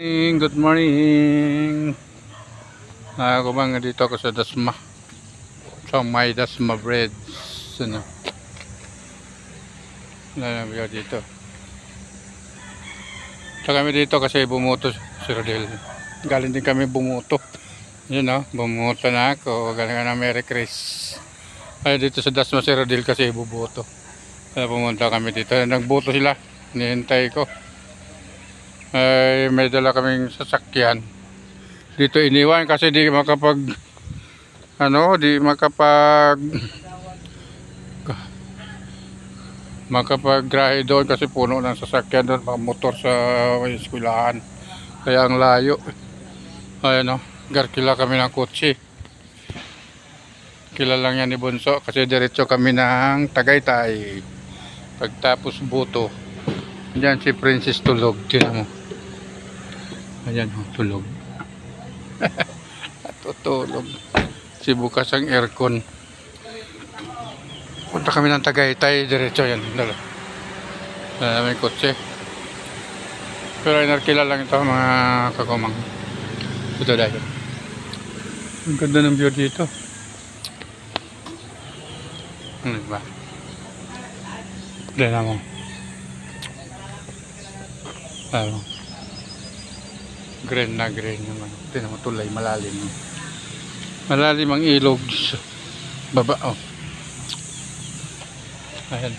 Good morning. Ako bang dito ako sa Dasma. Sa may Dasma Bread. Ano? Nalabi dito. So kami dito kasi bumuto si Rodel. Galing din kami bumuto. Yun o, bumuto na ako. Galing na Merry Chris. Ay dito sa Dasma si Rodel kasi bubuto. Kaya pumunta kami dito. Nagbuto sila. Nihintay ko. Ay may dala kaming sasakyan. Dito iniwan kasi di makapaggrahe doon kasi puno ng sasakyan doon, mga motor sa eskwelahan. Kaya ang layo. Ayan o, garkila kami ng kotse. Kilala lang yan ni Bunso kasi diretso kami ng Tagaytay. Pagtapos buto. Diyan si Princess tulog. Tinan mo. Ayan o, tulog. Tutulog. Si bukas ang aircon. Punta kami ng Tagaytay, diretso yan. Dala namin kotse. Pero inarkila lang ito mga kakumang. Ito dahil. Ang ganda ng view dito. Ano ba? Dala mo. Ano? Green na green naman. Tingnan mo, tulay, malalim. Malalim ang ilog sa baba. Oh. Ayan.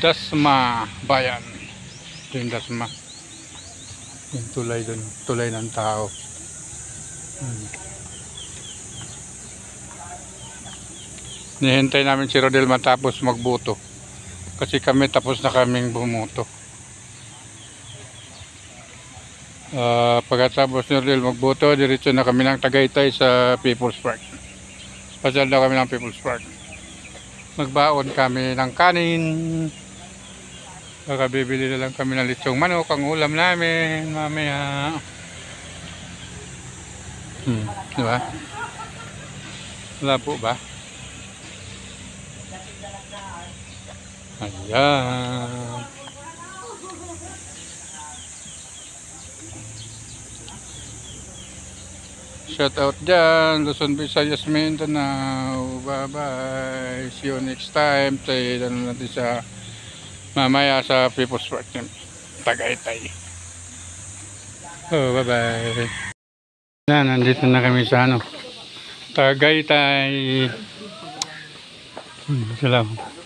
Dasma bayan. Ito yung Dasma. Yung tulay dun. Tulay ng tao. Nihintay namin si Rodel matapos magbuto. Kasi kami tapos na kaming bumuto. Pagkatapos ni Rodel magbuto, diretso na kami ng Tagaytay sa People's Park. Pasal na kami ng People's Park. Magbaon kami ng kanin. Bibili na lang kami ng litsong manok, ang ulam namin mamaya. Diba? Wala po ba? Ayan. Shout out dyan, Luzon, Visayas, Mindanao. Bye bye. See you next time. Tayo natin sa mamaya sa People's Park Tagaytay. Oh, bye bye. Nandito na kami sa Tagaytay. Salamat.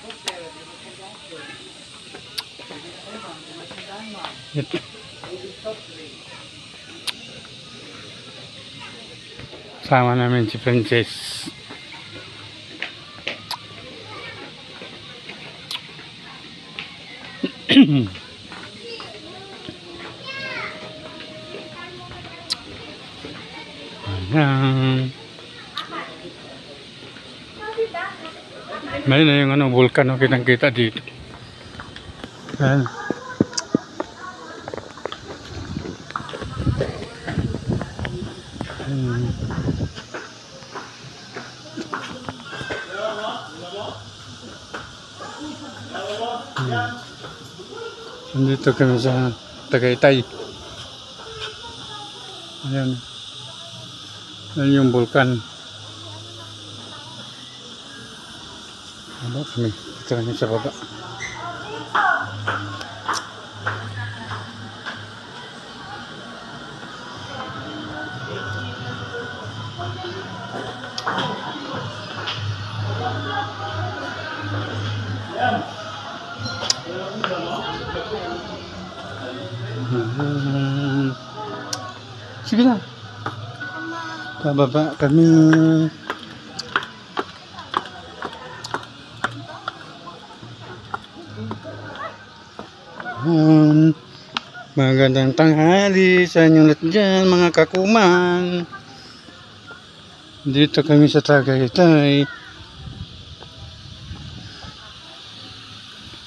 Sama namin si Princess. Ayan. May na yung vulkan kitang kita dito. Ayan. Nandito kami sa Tagaytay. Ayan. Ayan yung vulkan. Ano kami? Dito kami sa baba. Sige na. Pababa kami. Magandang tanghali sa inyong lahat dyan, mga kakuman. Dito kami sa Tagaytay.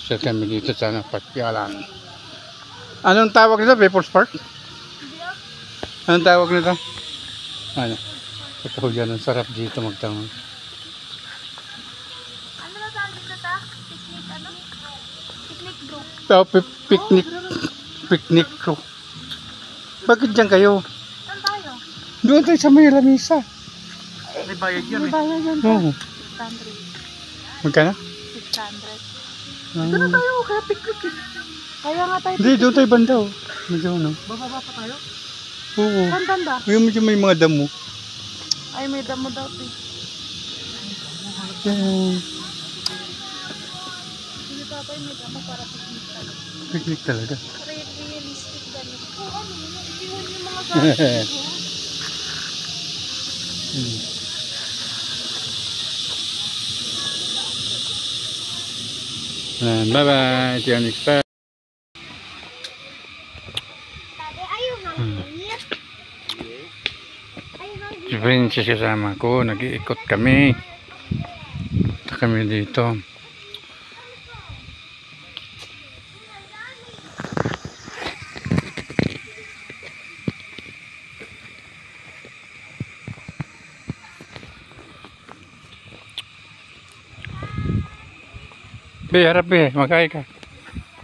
Sa kami dito sa Napatyalan. Anong tawag nito? People's Park? Anong tawag nito? Ano? Ito yan, ang sarap dito magtanong. Ano ba tawag dito ta? Picnic ano? Picnic group. Picnic. Picnic ko. Bakit dyan kayo? Saan tayo? Doon tayo sa may lamisa. May bayad yan May eh. bayan yan. Oo. 600. Magkano? 600. Ito na tayo, kaya picnic eh. Kaya nga tayo. Hindi, doon tayo banda oh. Medyo ano. Bababa pa tayo? Oo. Saan banda? Yung medyo may mga damo. Ay, may damo daw. Yan. Hindi tatay, may damo para picnic tayo. Picnic talaga. Realistic ganito. Oo, ano yun? Iwan yung mga gamit. Bye-bye. See you next time. Si Princess kasama ko, nag-iikot kami. Punta kami dito. Be, harap be, magkain ka.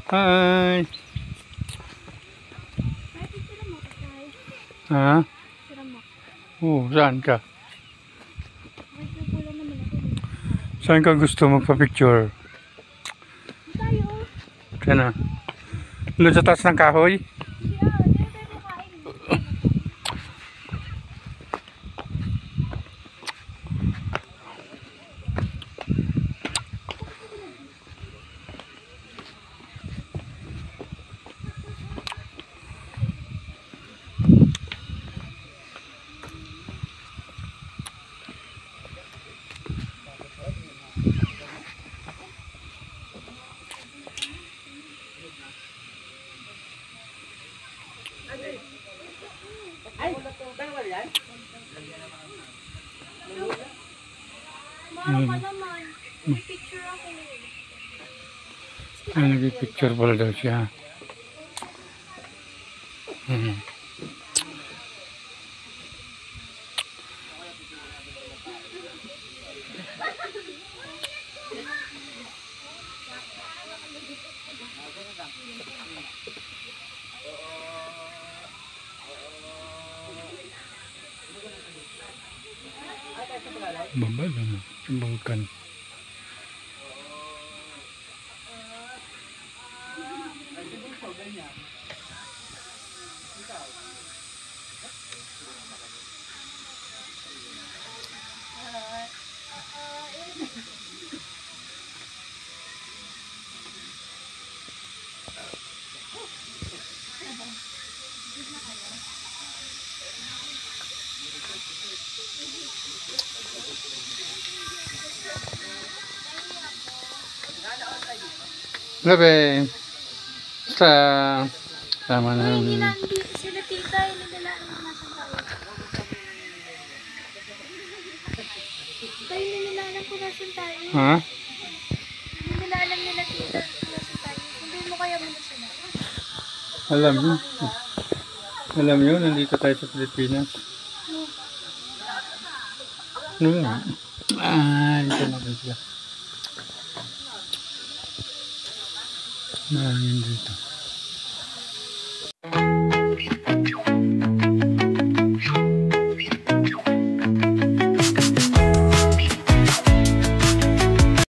Hi. Ha? Saan ka? Saan ka gusto magpa-picture? Saan na? Doon sa taas ng kahoy? Mama naman. May picture ako. Nag-picture pala daw siya. Baba lang sa Balkan. Labi. Sama na. Hindi sila tita. Ninilaan mo na sa tayo. Tayo ninilaan ko na sa tayo. Ha? Ninilaan nila tita. Nasa tayo. Hindi mo kaya muna sila. Alam mo. Alam nyo, nandito tayo sa Pilipinas. Dito natin sila. Mahangin dito.